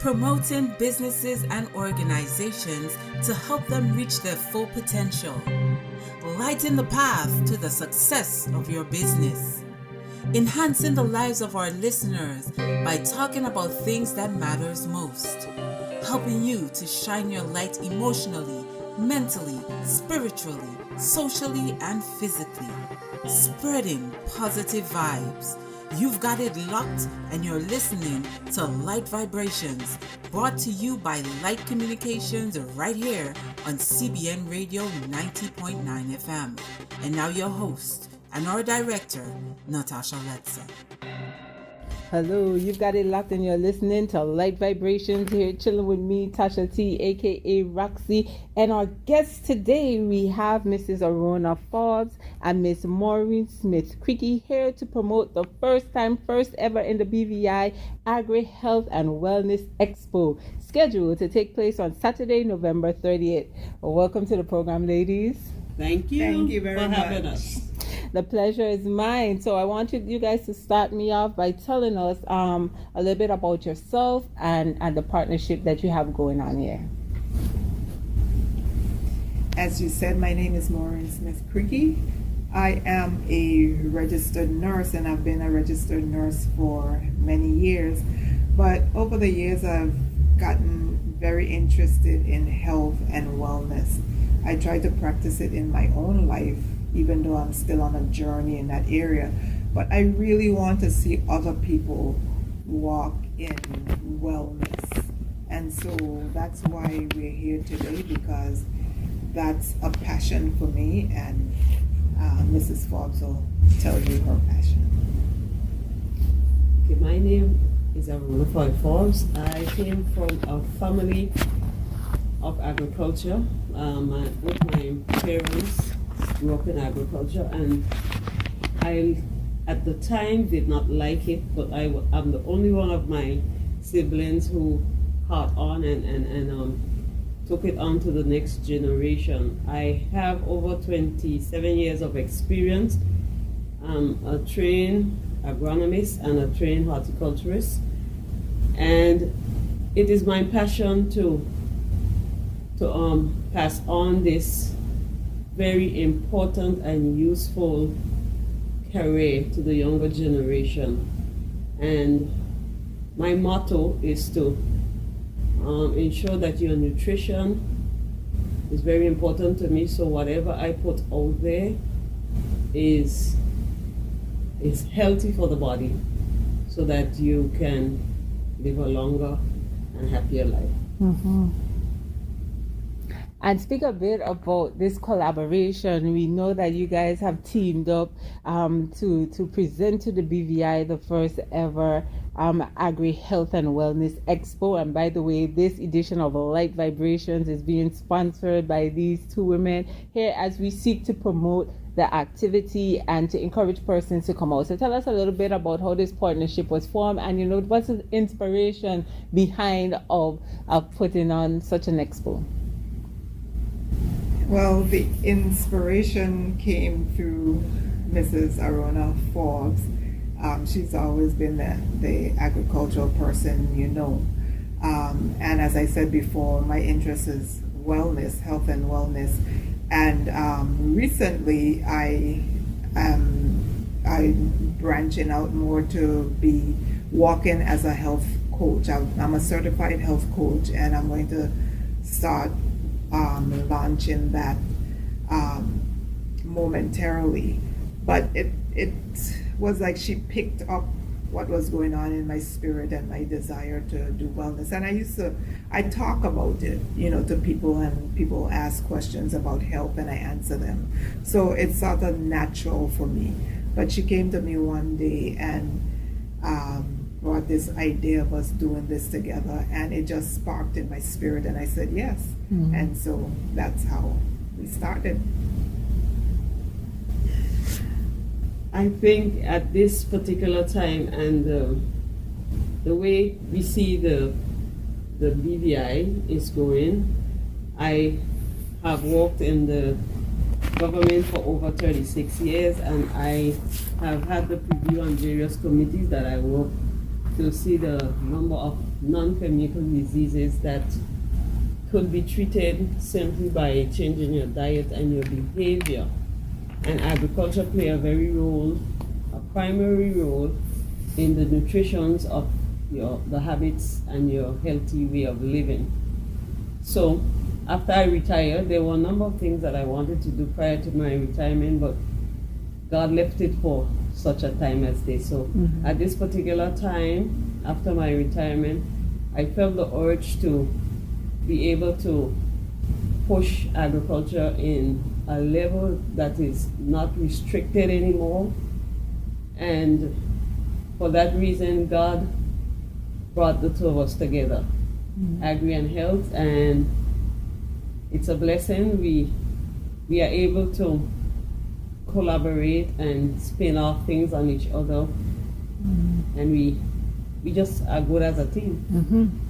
promoting businesses and organizations to help them reach their full potential. Lighten the path to the success of your business. Enhancing the lives of our listeners by talking about things that matters most. Helping you to shine your light emotionally, mentally, spiritually, socially, and physically. Spreading positive vibes. You've got it locked and you're listening to Light Vibrations, brought to you by Lyte Communications right here on CBN Radio 90.9 FM. And now your host and our director, Natasha Letza. Hello, you've got it locked and you're listening to Light Vibrations here, chilling with me, Tasha T, aka Roxy. And our guests today, we have Mrs. Arona Forbes and Miss Maureen Smith Creque here to promote the first ever in the BVI Agri-Health and Wellness Expo, scheduled to take place on Saturday, November 30th. Welcome to the program, ladies. Thank you. Thank you very much for having us. The pleasure is mine. So I want you guys to start me off by telling us a little bit about yourself and the partnership that you have going on here. As you said, my name is Maureen Smith Creque. I am a registered nurse, and I've been a registered nurse for many years. But over the years, I've gotten very interested in health and wellness. I try to practice it in my own life, even though I'm still on a journey in that area. But I really want to see other people walk in wellness. And so that's why we're here today, because that's a passion for me, and Mrs. Forbes will tell you her passion. Okay, my name is Arona Forbes. I came from a family of agriculture. Both my parents grew up in agriculture, and I at the time did not like it, but I'm the only one of my siblings who caught on and took it on to the next generation. I have over 27 years of experience. I'm a trained agronomist and a trained horticulturist, and it is my passion to pass on this very important and useful career to the younger generation. And my motto is to ensure that your nutrition is very important to me, so whatever I put out there is healthy for the body, so that you can live a longer and happier life. Mm-hmm. And speak a bit about this collaboration. We know that you guys have teamed up to present to the BVI the first ever Agri-Health and Wellness Expo. And by the way, this edition of Light Vibrations is being sponsored by these two women here as we seek to promote the activity and to encourage persons to come out. So tell us a little bit about how this partnership was formed, and what's the inspiration behind of putting on such an expo? Well, the inspiration came through Mrs. Arona Forbes. She's always been the agricultural person, and as I said before, my interest is wellness, health and wellness. And recently I branching out more to be walking as a health coach. I'm a certified health coach, and I'm going to start launching that momentarily. But it was like she picked up what was going on in my spirit and my desire to do wellness. And I talk about it, to people, and people ask questions about health and I answer them. So it's sort of natural for me. But she came to me one day and brought this idea of us doing this together, and it just sparked in my spirit, and I said yes. Mm-hmm. And so that's how we started. I think at this particular time, and the way we see the BVI is going, I have worked in the government for over 36 years, and I have had the preview on various committees that I work to see the number of non-communicable diseases that could be treated simply by changing your diet and your behavior. And agriculture play a primary role in the nutrition of the habits and your healthy way of living. So after I retired, there were a number of things that I wanted to do prior to my retirement, but God left it for such a time as this. So at this particular time, after my retirement, I felt the urge to be able to push agriculture in a level that is not restricted anymore. And for that reason, God brought the two of us together, Agri and Health, and it's a blessing. We are able to collaborate and spin off things on each other, and we just are good as a team.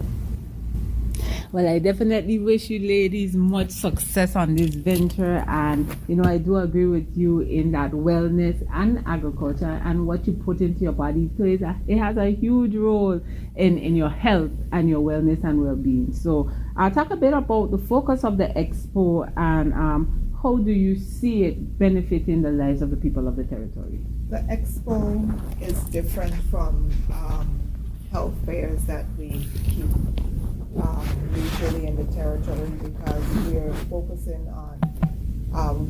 Well, I definitely wish you ladies much success on this venture, and I do agree with you in that wellness and agriculture and what you put into your body plays. It has a huge role in your health and your wellness and well-being. So I'll talk a bit about the focus of the Expo and how do you see it benefiting the lives of the people of the territory? The Expo is different from health fairs that we keep usually in the territory, because we're focusing on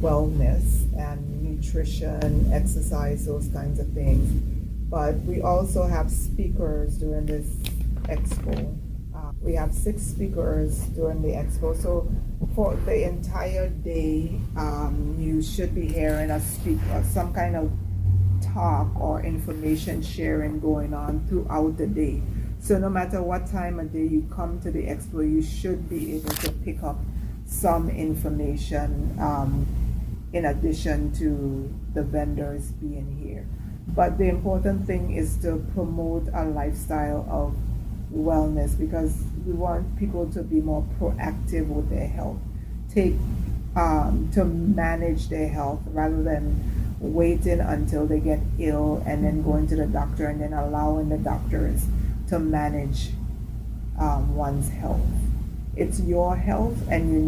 wellness and nutrition, exercise, those kinds of things. But we also have speakers during this Expo. We have 6 speakers during the Expo. So for the entire day, you should be hearing a speaker, some kind of talk or information sharing going on throughout the day. So no matter what time of day you come to the Expo, you should be able to pick up some information in addition to the vendors being here. But the important thing is to promote a lifestyle of wellness, because we want people to be more proactive with their health, to manage their health rather than waiting until they get ill and then going to the doctor and then allowing the doctors to manage one's health. It's your health, and you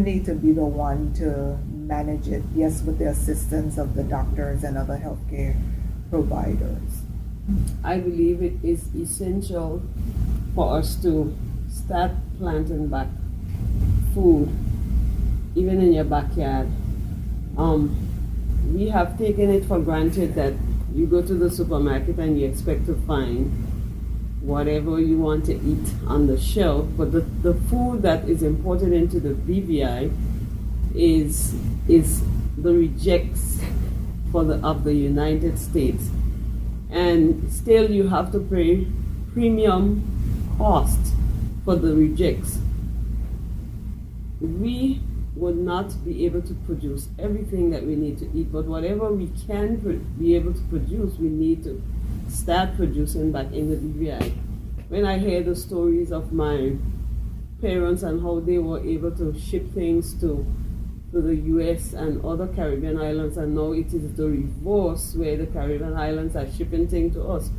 need to be the one to manage it, yes, with the assistance of the doctors and other healthcare providers. I believe it is essential for us to start planting back food, even in your backyard. We have taken it for granted that you go to the supermarket and you expect to find whatever you want to eat on the shelf, but the food that is imported into the BVI is the rejects of the United States, and still you have to pay premium cost for the rejects. We would not be able to produce everything that we need to eat, but whatever we can be able to produce, we need to start producing back in the BVI. When I hear the stories of my parents and how they were able to ship things to the US and other Caribbean islands, and now it is the reverse, where the Caribbean islands are shipping things to us.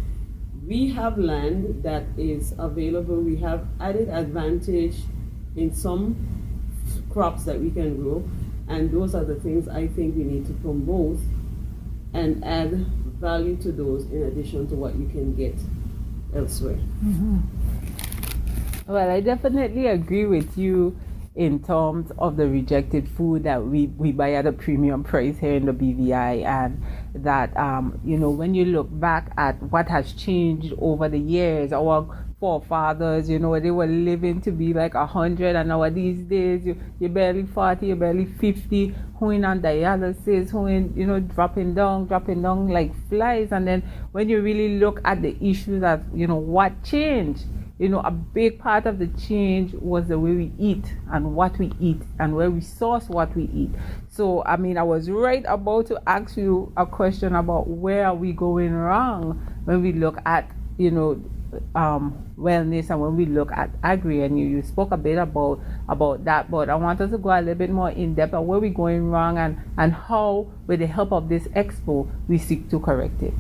We have land that is available. We have added advantage in some crops that we can grow, and those are the things I think we need to promote and add value to those in addition to what you can get elsewhere. Well, I definitely agree with you in terms of the rejected food that we buy at a premium price here in the BVI, and that when you look back at what has changed over the years, our forefathers, they were living to be like 100, and now these days you're barely 40, you're barely 50, who in on dialysis, who in dropping down like flies. And then when you really look at the issue that what changed, a big part of the change was the way we eat and what we eat and where we source what we eat. So I was right about to ask you a question about where are we going wrong when we look at wellness and when we look at agri, and you spoke a bit about that, but I want us to go a little bit more in depth on where we're going wrong and how, with the help of this Expo, we seek to correct it.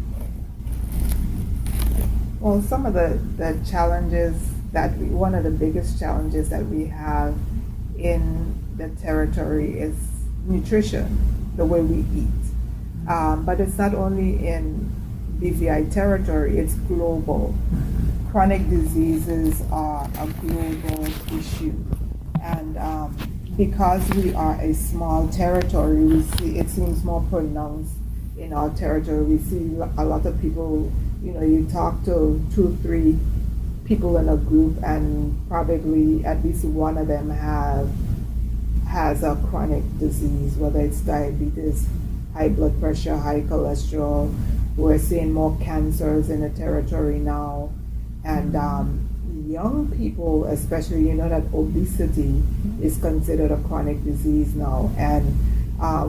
Well, some of the challenges one of the biggest challenges that we have in the territory is nutrition, the way we eat. But it's not only in BVI territory, it's global. Chronic diseases are a global issue. And because we are a small territory, we see it seems more pronounced in our territory. We see a lot of people, you talk to 2, 3 people in a group, and probably at least one of them has a chronic disease, whether it's diabetes, high blood pressure, high cholesterol. We're seeing more cancers in the territory now. And young people, especially, that obesity is considered a chronic disease now. And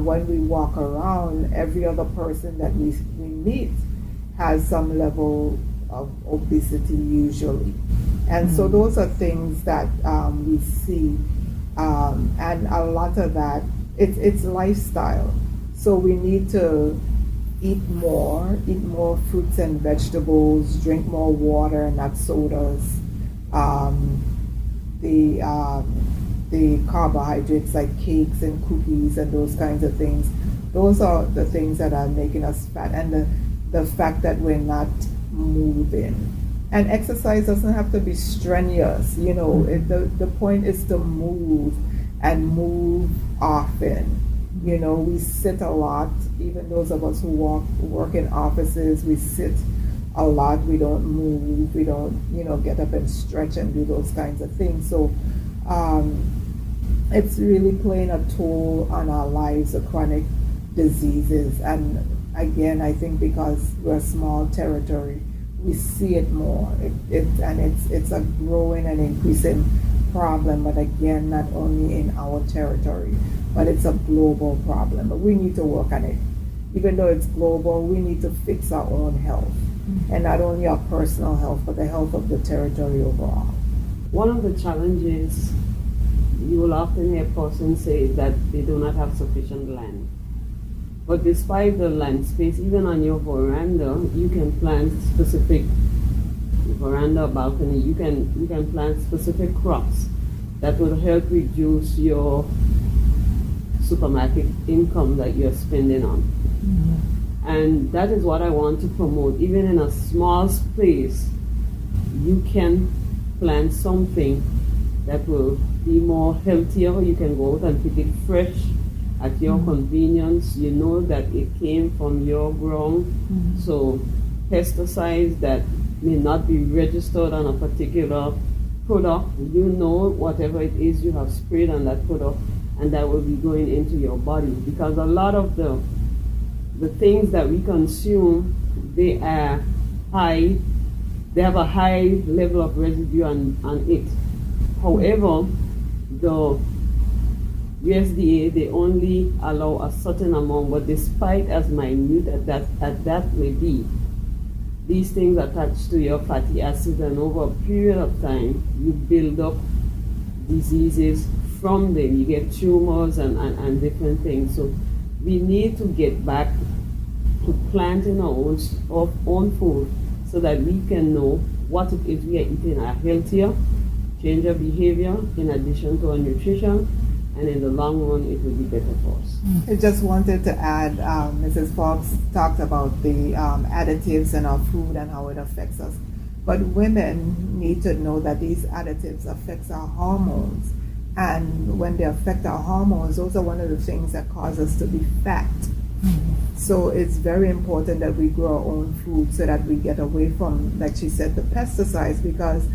when we walk around, every other person that we meet has some level of obesity usually. And so those are things that we see. And a lot of that, it's lifestyle. So we need to eat more fruits and vegetables, drink more water, not sodas. The carbohydrates like cakes and cookies and those kinds of things, those are the things that are making us fat. And the fact that we're not moving. And exercise doesn't have to be strenuous, the point is to move and move often. We sit a lot, even those of us who work in offices, we sit a lot, we don't move, we don't, get up and stretch and do those kinds of things. So it's really playing a toll on our lives, the chronic diseases. And again, I think because we're a small territory, we see it more. It's a growing and increasing problem, but again, not only in our territory, but it's a global problem. But we need to work on it. Even though it's global, we need to fix our own health. And not only our personal health, but the health of the territory overall. One of the challenges, you will often hear persons say that they do not have sufficient land. But despite the land space, even on your veranda, you can plant specific veranda, balcony, you can plant specific crops that will help reduce your supermarket income that you're spending on. And that is what I want to promote. Even in a small space, you can plant something that will be more healthier. You can go out and pick it fresh at your convenience. You know that it came from your ground. So pesticides that may not be registered on a particular product, whatever it is you have sprayed on that product, and that will be going into your body. Because a lot of the things that we consume, they have a high level of residue on it. However, the USDA, they only allow a certain amount, but despite as minute as that may be, these things attach to your fatty acids, and over a period of time, you build up diseases from them. You get tumors and different things. So we need to get back to planting our own food so that we can know what it is we are eating are healthier, change our behavior in addition to our nutrition, and in the long run, it will be better for us. I just wanted to add, Mrs. Forbes talked about the additives in our food and how it affects us. But women need to know that these additives affect our hormones. And when they affect our hormones, those are one of the things that cause us to be fat. So it's very important that we grow our own food so that we get away from, like she said, the pesticides, because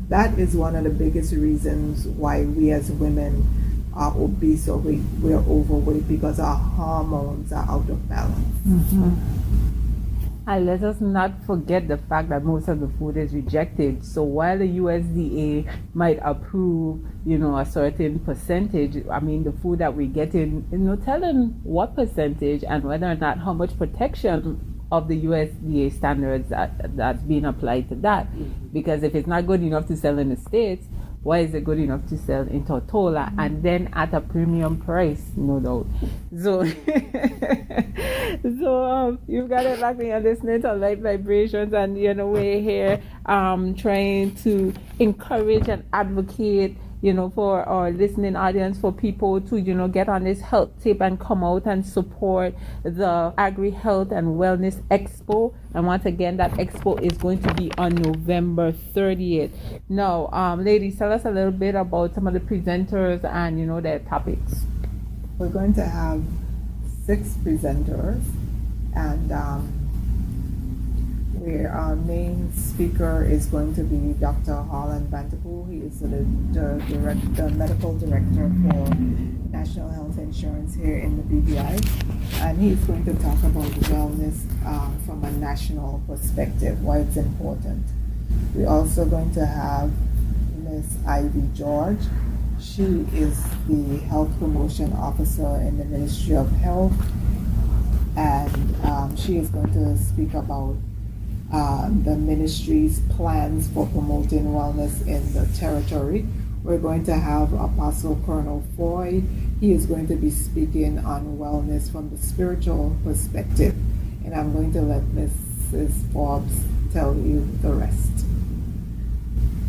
that is one of the biggest reasons why we as women are obese or we're overweight, because our hormones are out of balance. And let us not forget the fact that most of the food is rejected. So while the USDA might approve, a certain percentage, I mean, the food that we get in, telling what percentage and whether or not how much protection of the USDA standards that's being applied to that. Because if it's not good enough to sell in the States, why is it good enough to sell in Tortola and then at a premium price? No doubt. So, you've got it like me on listening to Lyte Vibrations, and we're here trying to encourage and advocate for our listening audience, for people to, get on this health tip and come out and support the Agri-Health and Wellness Expo. And once again, that expo is going to be on November 30th. Now, ladies, tell us a little bit about some of the presenters and, their topics. We're going to have 6 presenters, and our main speaker is going to be Dr. Holland Vanterpool. He is the medical director for National Health Insurance here in the BVI, and he's going to talk about wellness from a national perspective, why it's important. We're also going to have Miss Ivy George. She is the Health Promotion Officer in the Ministry of Health, and she is going to speak about the ministry's plans for promoting wellness in the territory. We're going to have Apostle Colonel Foy. He is going to be speaking on wellness from the spiritual perspective, and I'm going to let Mrs. Forbes tell you the rest.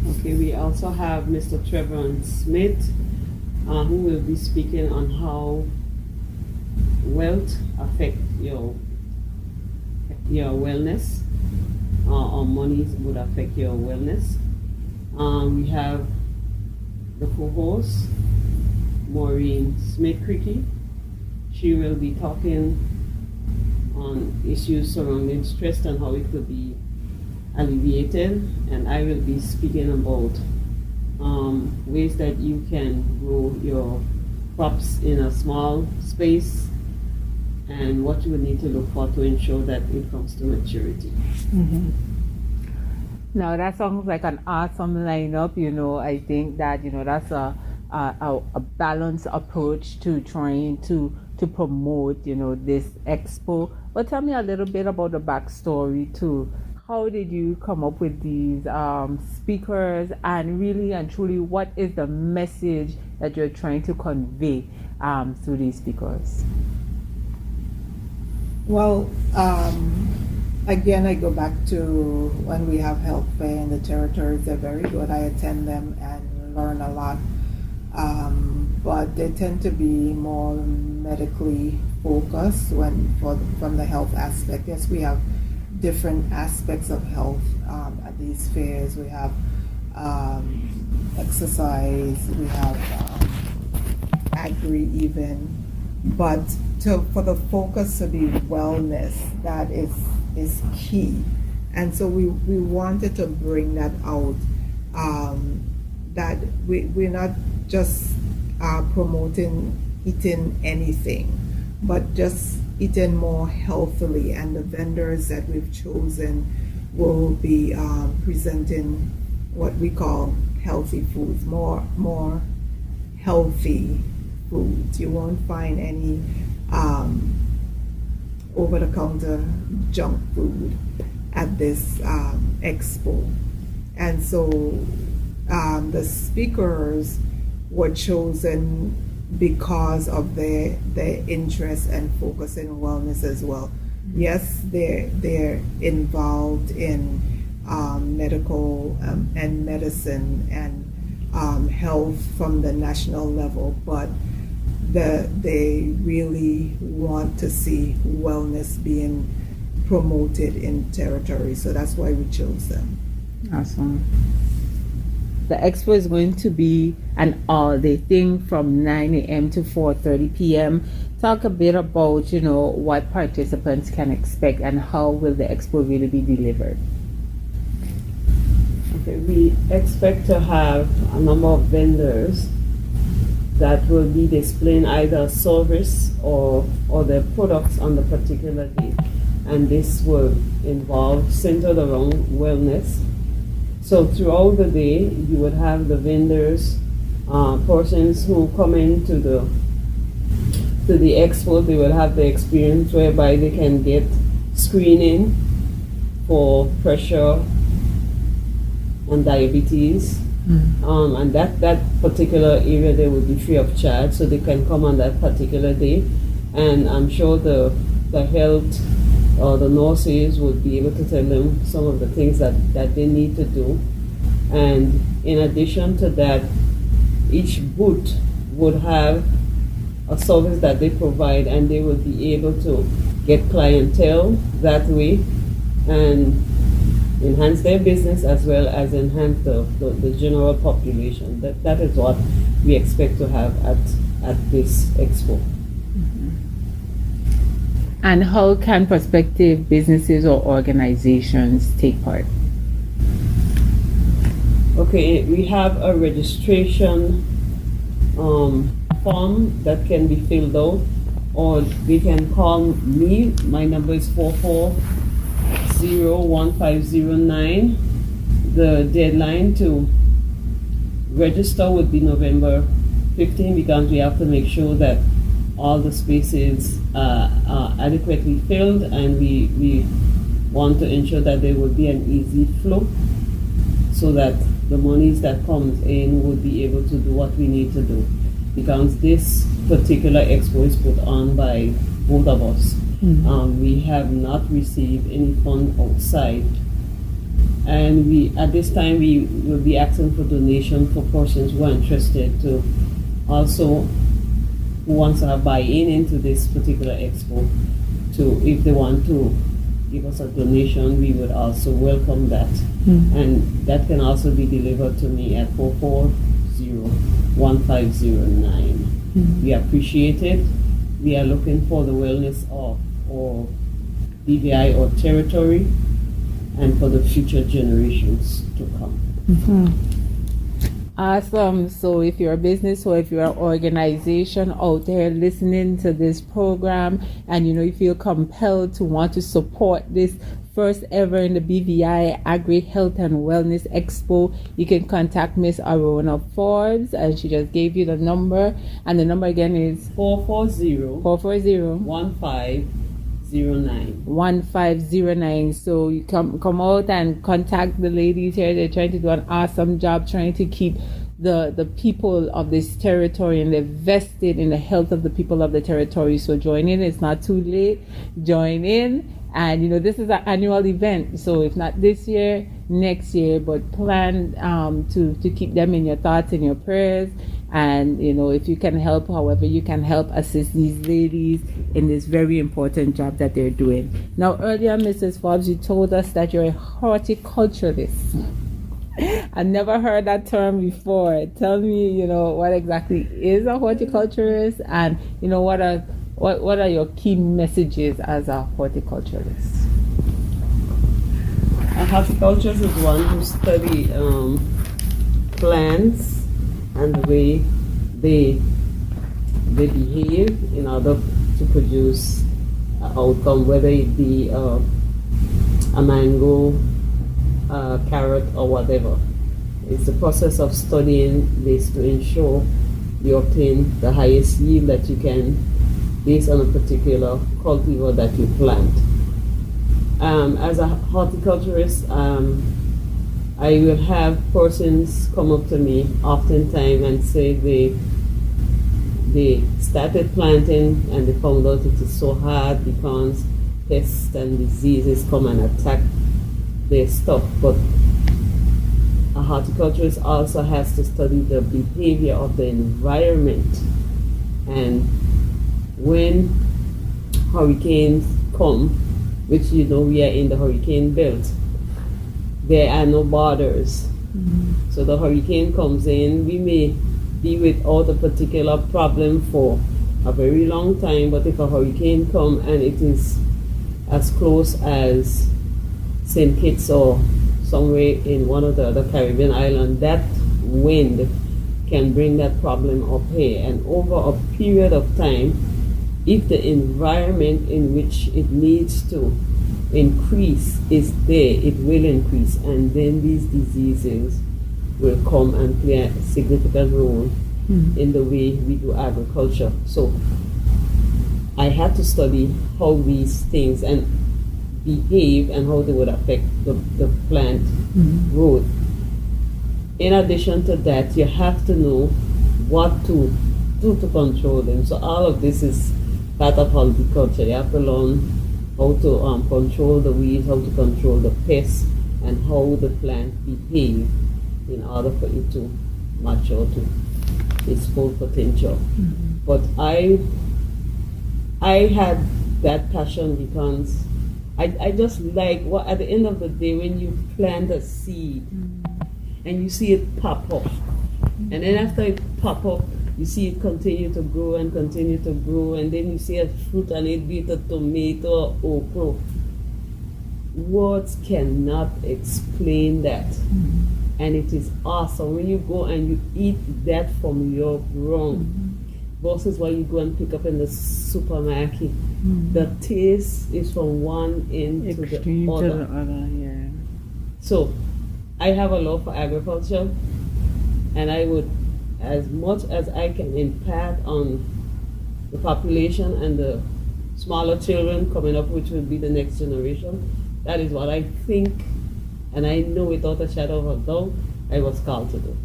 Okay, we also have Mr. Trevor Smith, who will be speaking on how wealth affects your wellness, or money would affect your wellness. We have the co-host, Maureen Smith Creque. She will be talking on issues surrounding stress and how it could be alleviated, and I will be speaking about ways that you can grow your crops in a small space and what you would need to look for to ensure that it comes to maturity. Mm-hmm. Now that sounds like an awesome lineup. I think that that's a balanced approach to trying to promote this expo. But tell me a little bit about the backstory too. How did you come up with these speakers, and really and truly, what is the message that you're trying to convey through these speakers? Well, again, I go back to when we have health fair in the territories. They're very good. I attend them and learn a lot. But they tend to be more medically focused from the health aspect. Yes, we have different aspects of health at these fairs. We have exercise, we have agri even, but for the focus to be wellness, that is key. And so we wanted to bring that out, that we're not just promoting eating anything, but just eating more healthily. And the vendors that we've chosen will be presenting what we call healthy foods, more healthy foods. You won't find any over-the-counter junk food at this expo. And so the speakers were chosen because of their interest and focus in wellness as well. Yes, they're involved in medical and medicine and health from the national level, but they really want to see wellness being promoted in territory. So that's why we chose them. Awesome. The expo is going to be an all-day thing from 9 a.m. to 4:30 p.m. Talk a bit about, what participants can expect and how will the expo really be delivered. Okay, we expect to have a number of vendors that will be displaying either service or their products on the particular day. And this will involve centered around wellness. So throughout the day, you would have the vendors, persons who come into the expo. They will have the experience whereby they can get screening for pressure, and diabetes. And that particular area there will be free of charge, so they can come on that particular day. And I'm sure the health or the nurses would be able to tell them some of the things that they need to do. And in addition to that, each booth would have a service that they provide, and they will be able to get clientele that way and enhance their business as well as enhance the general population. That is what we expect to have at this expo. And how can prospective businesses or organizations take part? Okay, we have a registration form that can be filled out, or they can call me. My number is 440-1509. The deadline to register would be November 15, because we have to make sure that all the spaces are adequately filled, and we want to ensure that there will be an easy flow, so that the monies that comes in will be able to do what we need to do. Because this particular expo is put on by both of us. We have not received any fund outside, and at this time we will be asking for donation for persons who are interested to also, who wants to buy into this particular expo. To, if they want to give us a donation, we would also welcome that. And that can also be delivered to me at 440-1509. We appreciate it. We are looking for the wellness of our BVI or territory, and for the future generations to come. Awesome. So if you're a business or if you're an organization out there listening to this program, and you feel compelled to want to support this first ever in the BVI Agri-Health and Wellness Expo, you can contact Miss Arona Forbes, and she just gave you the number, and the number again is 440-1509. So you come out and contact the ladies here. They're trying to do an awesome job trying to keep the people of this territory, and they're vested in the health of the people of the territory. So join in. It's not too late. Join in. And this is an annual event, so if not this year, next year, but plan to keep them in your thoughts and your prayers. And if you can help, however you can help assist these ladies in this very important job that they're doing. Now, earlier, Mrs. Forbes, you told us that you're a horticulturalist. I never heard that term before. Tell me, what exactly is a horticulturist, and what are your key messages as a horticulturist? A horticulturist is one who study plants and the way they behave in order to produce an outcome, whether it be a mango, a carrot, or whatever. It's the process of studying this to ensure you obtain the highest yield that you can based on a particular cultivar that you plant. As a horticulturist, I will have persons come up to me oftentimes and say they started planting and they found out it is so hard because pests and diseases come and attack their stuff. But a horticulturist also has to study the behavior of the environment, and when hurricanes come, which we are in the hurricane belt, there are no borders. So the hurricane comes in, we may be without a particular problem for a very long time, but if a hurricane comes and it is as close as St. Kitts or somewhere in one of the other Caribbean islands, that wind can bring that problem up here. And over a period of time, if the environment in which it needs to increase is there, it will increase, and then these diseases will come and play a significant role in the way we do agriculture. So I had to study how these things and behave and how they would affect the plant growth. in addition to that, you have to know what to do to control them. So all of this is part of horticulture. You have to learn how to control the weeds, how to control the pests, and how the plant behave in order for it to mature to its full potential. But I had that passion because I just like at the end of the day when you plant a seed and you see it pop up, and then after it pop up, you see it continue to grow and continue to grow, and then you see a fruit, and it be it a tomato or okra. Words cannot explain that. And it is awesome when you go and you eat that from your ground versus what you go and pick up in the supermarket. The taste is from one end to the other. Yeah. So I have a love for agriculture, and I would, as much as I can impact on the population and the smaller children coming up, which will be the next generation, that is what I think, and I know without a shadow of a doubt, I was called to do.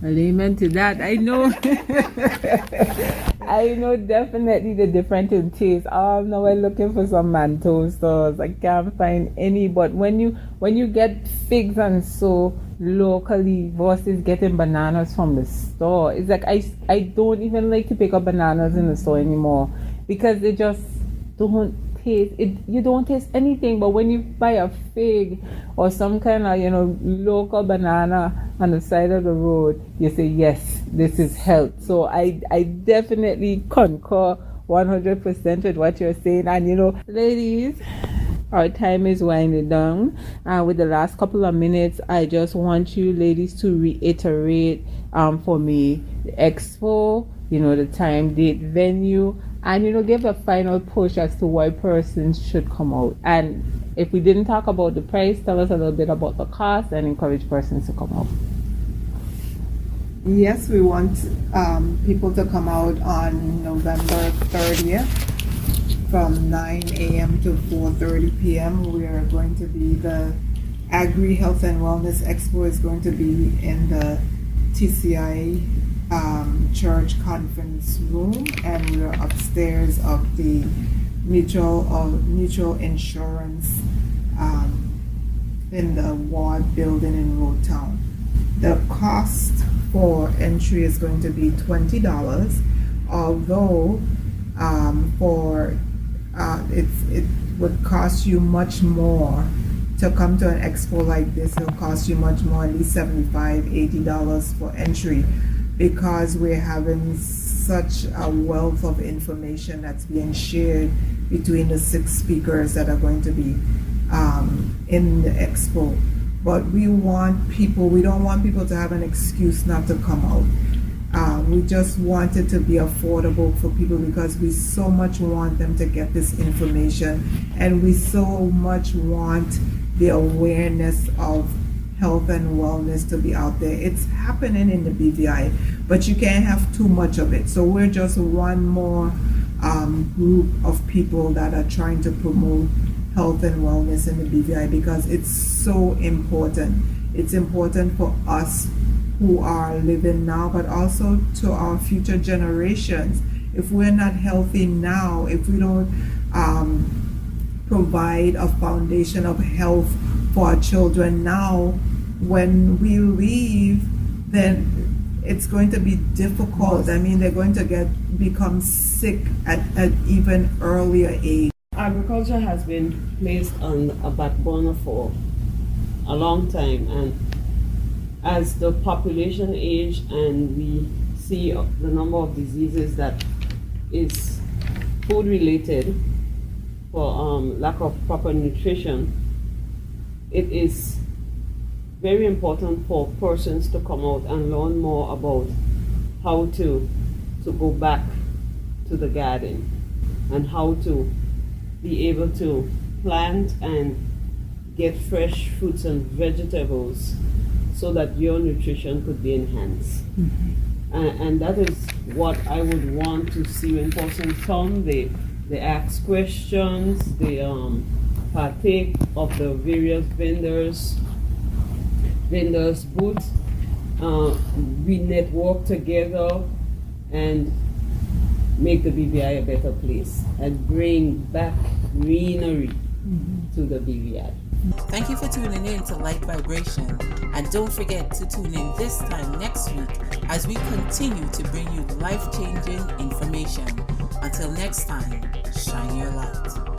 Well, amen to that. I know. I know definitely the difference in taste. Oh, now I'm looking for some Mentos stores. I can't find any. But when you get figs and so locally versus getting bananas from the store, it's like I don't even like to pick up bananas in the store anymore because they just don't taste it. You don't taste anything. But when you buy a fig or some kind of local banana on the side of the road, you say yes, this is health. So I definitely concur 100% with what you're saying. And ladies, our time is winding down. With the last couple of minutes, I just want you ladies to reiterate for me the expo, the time, date, venue, and give a final push as to why persons should come out. And if we didn't talk about the price, tell us a little bit about the cost and encourage persons to come out. Yes, we want people to come out on November 30th from 9 a.m. to 4:30 p.m. We are going to be the Agri-Health and Wellness Expo is going to be in the TCI church conference room, and we're upstairs of the mutual insurance in the Ward building in Road Town. The cost for entry is going to be $20, although it would cost you much more to come to an expo like this. It'll cost you much more, at least $75-$80 for entry, because we're having such a wealth of information that's being shared between the 6 speakers that are going to be in the expo. But we don't want people to have an excuse not to come out. We just want it to be affordable for people because we so much want them to get this information, and we so much want the awareness of health and wellness to be out there. It's happening in the BVI, but you can't have too much of it. So we're just one more group of people that are trying to promote health and wellness in the BVI because it's so important. It's important for us who are living now, but also to our future generations. If we're not healthy now, if we don't provide a foundation of health for our children now, when we leave, then it's going to be difficult. I mean, they're going to become sick at even earlier age. Agriculture has been placed on a back burner for a long time, and as the population age and we see the number of diseases that is food related for lack of proper nutrition, it is very important for persons to come out and learn more about how to go back to the garden and how to be able to plant and get fresh fruits and vegetables so that your nutrition could be enhanced. And that is what I would want to see when persons come. They ask questions, they partake of the various vendors, vendors' booth. We network together and make the BVI a better place and bring back greenery to the BVI. Thank you for tuning in to Light Vibration, and don't forget to tune in this time next week as we continue to bring you life-changing information. Until next time, shine your light.